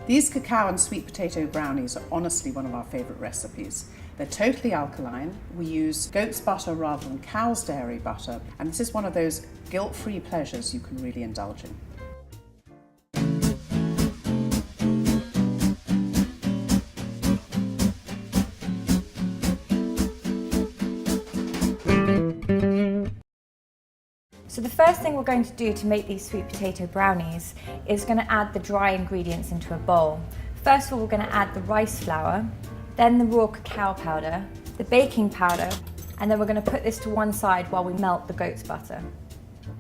These cacao and sweet potato brownies are honestly one of our favourite recipes. They're totally alkaline. We use goat's butter rather than cow's dairy butter, and this is one of those guilt-free pleasures you can really indulge in. So the first thing we're going to do to make these sweet potato brownies is going to add the dry ingredients into a bowl. First of all, we're going to add the rice flour, then the raw cacao powder, the baking powder, and then we're going to put this to one side while we melt the goat's butter.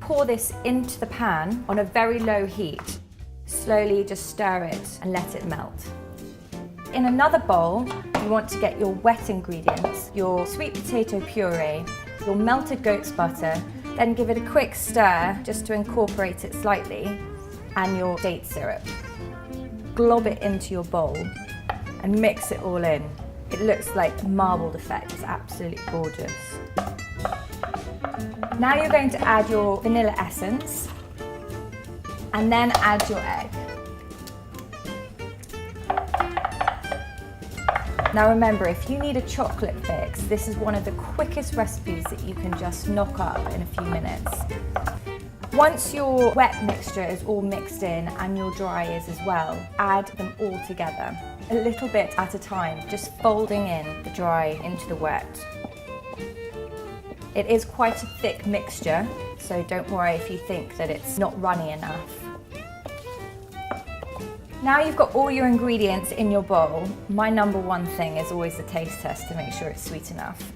Pour this into the pan on a very low heat. Slowly just stir it and let it melt. In another bowl, you want to get your wet ingredients, your sweet potato puree, your melted goat's butter, then give it a quick stir just to incorporate it slightly, and your date syrup. Glob it into your bowl and mix it all in. It looks like marbled effect, it's absolutely gorgeous. Now you're going to add your vanilla essence and then add your egg. Now remember, if you need a chocolate fix, this is one of the quickest recipes that you can just knock up in a few minutes. Once your wet mixture is all mixed in and your dry is as well, add them all together, a little bit at a time, just folding in the dry into the wet. It is quite a thick mixture, so don't worry if you think that it's not runny enough. Now you've got all your ingredients in your bowl, my number one thing is always the taste test to make sure it's sweet enough.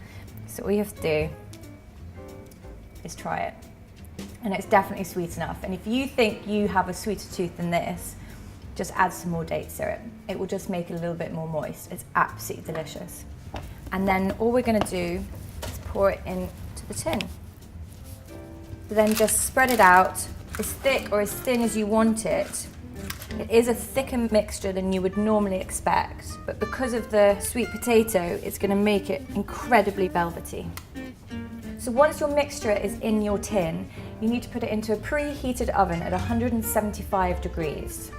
So all you have to do is try it. And it's definitely sweet enough. And if you think you have a sweeter tooth than this, just add some more date syrup. It will just make it a little bit more moist. It's absolutely delicious. And then all we're going to do is pour it into the tin. Then just spread it out as thick or as thin as you want it. It is a thicker mixture than you would normally expect, but because of the sweet potato, it's going to make it incredibly velvety. So once your mixture is in your tin, you need to put it into a preheated oven at 175 degrees.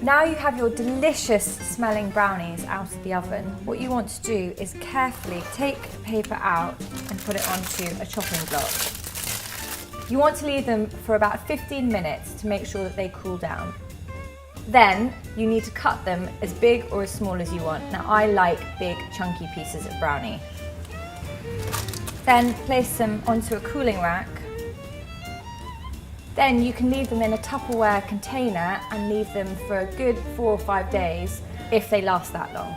Now you have your delicious smelling brownies out of the oven. What you want to do is carefully take the paper out and put it onto a chopping block. You want to leave them for about 15 minutes to make sure that they cool down. Then you need to cut them as big or as small as you want. Now I like big chunky pieces of brownie. Then place them onto a cooling rack. Then you can leave them in a Tupperware container and leave them for a good 4 or 5 days if they last that long.